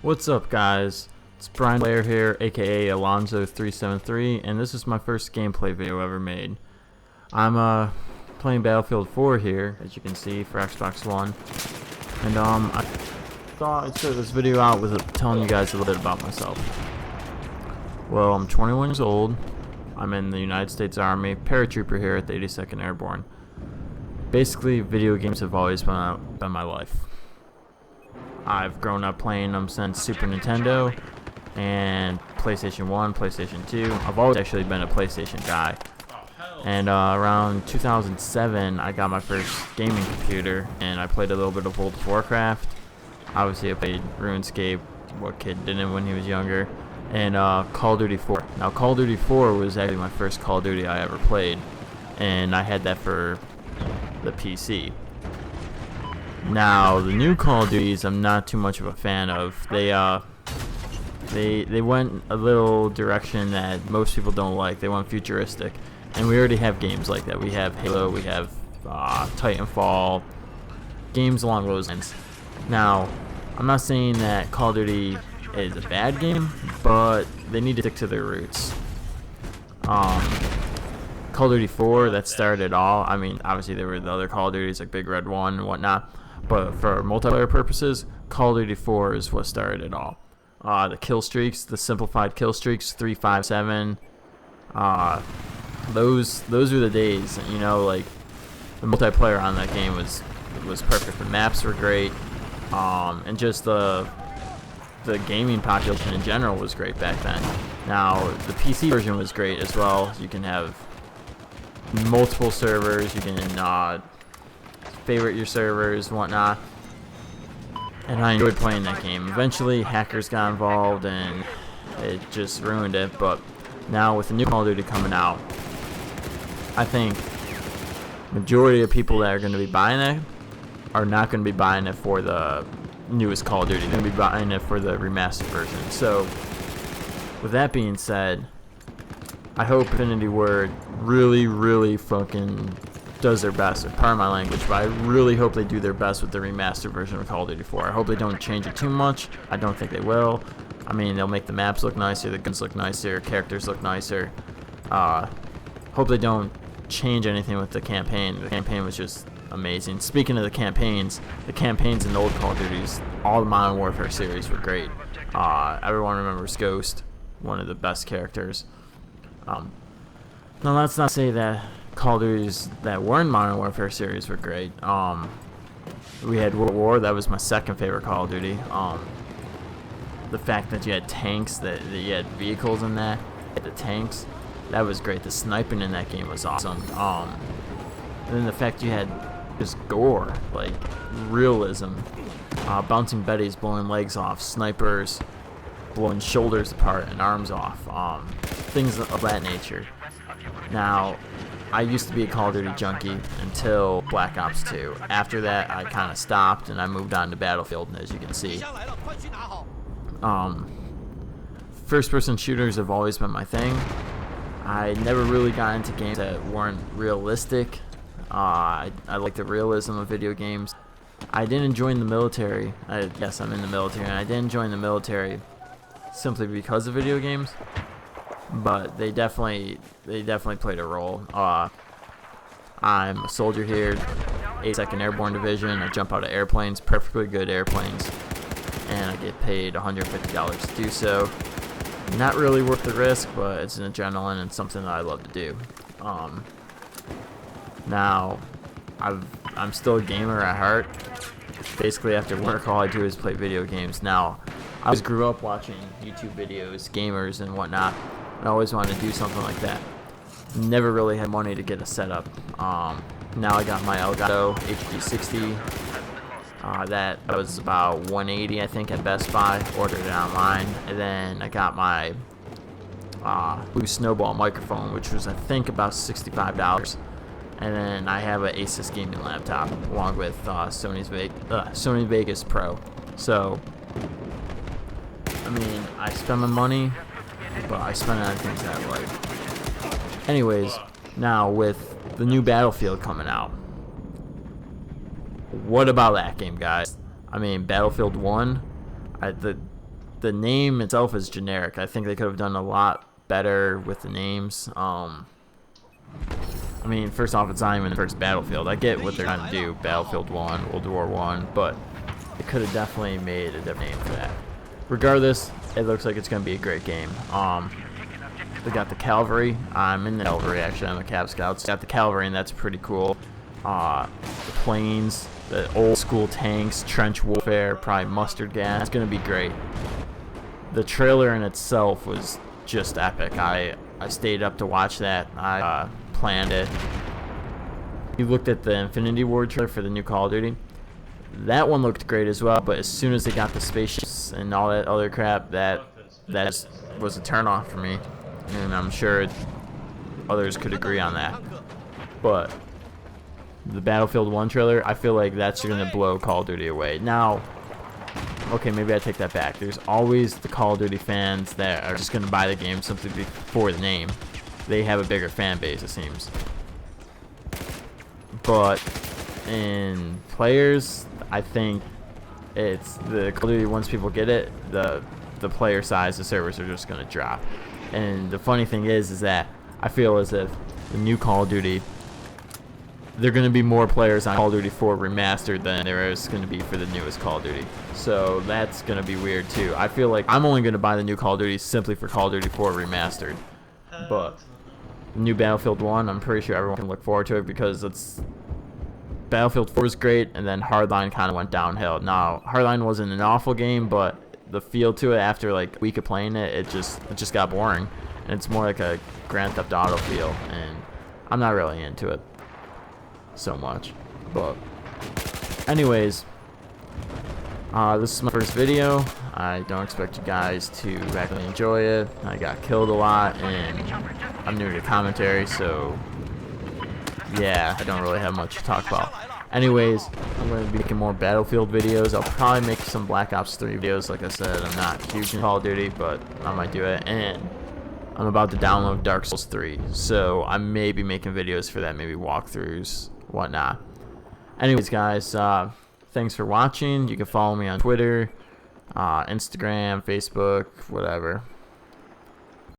What's up, guys? It's Brian Blair here, aka Alonzo373, and this is my first gameplay video ever made. I'm playing Battlefield 4 here, as you can see, for Xbox One. And I thought I'd start this video out with telling you guys a little bit about myself. Well, I'm 21 years old. I'm in the United States Army, paratrooper here at the 82nd Airborne. Basically, video games have always been my life. I've grown up playing them since Super Nintendo and PlayStation 1, PlayStation 2. I've always actually been a PlayStation guy. And around 2007, I got my first gaming computer, and I played a little bit of World of Warcraft. Obviously, I played RuneScape. What kid didn't when he was younger? And Call of Duty 4. Now, Call of Duty 4 was actually my first Call of Duty I ever played, and I had that for the PC. Now, the new Call of Duties I'm not too much of a fan of. They went a little direction that most people don't like. They went futuristic, and we already have games like that. We have Halo, we have Titanfall, games along those lines. Now, I'm not saying that Call of Duty is a bad game, but they need to stick to their roots. Call of Duty 4, that started it all. I mean, obviously there were the other Call of Duties like Big Red 1 and whatnot, but for multiplayer purposes, Call of Duty 4 is what started it all. The kill streaks, the simplified kill streaks, 3, 5, 7, those were the days. You know, like the multiplayer on that game was perfect. The maps were great, and just the gaming population in general was great back then. Now the PC version was great as well. You can have multiple servers. You can favorite your servers and whatnot. And I enjoyed playing that game. Eventually, hackers got involved, and it just ruined it. But now with the new Call of Duty coming out, I think majority of people that are going to be buying it are not going to be buying it for the newest Call of Duty. They're going to be buying it for the remastered version. So, with that being said, I hope Infinity Ward really fucking does their best. Pardon my language, but I really hope they do their best with the remastered version of Call of Duty 4. I hope they don't change it too much. I don't think they will. I mean, they'll make the maps look nicer, the guns look nicer, characters look nicer. Hope they don't change anything with the campaign. The campaign was just amazing. Speaking of the campaigns in the old Call of Duties, all the Modern Warfare series were great. Everyone remembers Ghost, one of the best characters. Now, let's not say that Call of Duties that were in Modern Warfare series were great. We had World War. That was my second favorite Call of Duty. The fact that you had tanks, that you had vehicles in that, the tanks, that was great. The sniping in that game was awesome. And then the fact you had just gore, like realism, bouncing betties, blowing legs off, snipers blowing shoulders apart and arms off, things of that nature. Now, I used to be a Call of Duty junkie until Black Ops 2. After that, I kind of stopped and I moved on to Battlefield, as you can see. First-person shooters have always been my thing. I never really got into games that weren't realistic. I like the realism of video games. I didn't join the military. Yes, I'm in the military, and I didn't join the military simply because of video games. But they definitely played a role. I'm a soldier here, 82nd Airborne Division. I jump out of airplanes, perfectly good airplanes, and I get paid $150 to do so. Not really worth the risk, but it's an adrenaline and something that I love to do. Now, I'm still a gamer at heart. Basically, after work, all I do is play video games. Now, I always grew up watching YouTube videos, gamers, and whatnot. I always wanted to do something like that. Never really had money to get a setup. Now I got my Elgato HD60. That was about $180, I think, at Best Buy. Ordered it online, and then I got my Blue Snowball microphone, which was, I think, about $65. And then I have an Asus gaming laptop along with Sony Vegas Pro. So, I mean, I spend my money, but I spend it on things that I like. Anyways, now with the new Battlefield coming out, what about that game, guys? I mean, Battlefield 1, the name itself is generic. I think they could have done a lot better with the names. I mean, first off, it's not even the first Battlefield. I get what they're trying to do, Battlefield 1, World War 1, but it could have definitely made a different name for that. Regardless, it looks like it's going to be a great game. They got the cavalry. I'm in the cavalry, actually. I'm a Cav Scout. So got the cavalry, and that's pretty cool. The planes, the old school tanks, trench warfare, probably mustard gas. It's going to be great. The trailer in itself was just epic. I stayed up to watch that. I planned it. You looked at the Infinity War trailer for the new Call of Duty. That one looked great as well, but as soon as they got the spaceships and all that other crap, that was a turn-off for me. And I'm sure others could agree on that. But the Battlefield 1 trailer, I feel like that's going to blow Call of Duty away. Now, okay, maybe I take that back. There's always the Call of Duty fans that are just going to buy the game simply for the name. They have a bigger fan base, it seems. But in players, I think it's the Call of Duty, once people get it, the player size, the servers are just going to drop. And the funny thing is that I feel as if the new Call of Duty, there are going to be more players on Call of Duty 4 Remastered than there is going to be for the newest Call of Duty. So that's going to be weird too. I feel like I'm only going to buy the new Call of Duty simply for Call of Duty 4 Remastered. But the new Battlefield 1, I'm pretty sure everyone can look forward to it because it's Battlefield 4 was great, and then Hardline kind of went downhill. Now, Hardline wasn't an awful game, but the feel to it after like a week of playing it, it just got boring, and it's more like a Grand Theft Auto feel, and I'm not really into it so much. But anyways, this is my first video. I don't expect you guys to actually enjoy it. I got killed a lot, and I'm new to commentary, so yeah, I don't really have much to talk about. Anyways, I'm going to be making more Battlefield videos. I'll probably make some Black Ops 3 videos. Like I said, I'm not huge in Call of Duty, but I might do it. And I'm about to download Dark Souls 3, so I may be making videos for that, maybe walkthroughs, whatnot. Anyways, guys, thanks for watching. You can follow me on Twitter, Instagram, Facebook, whatever.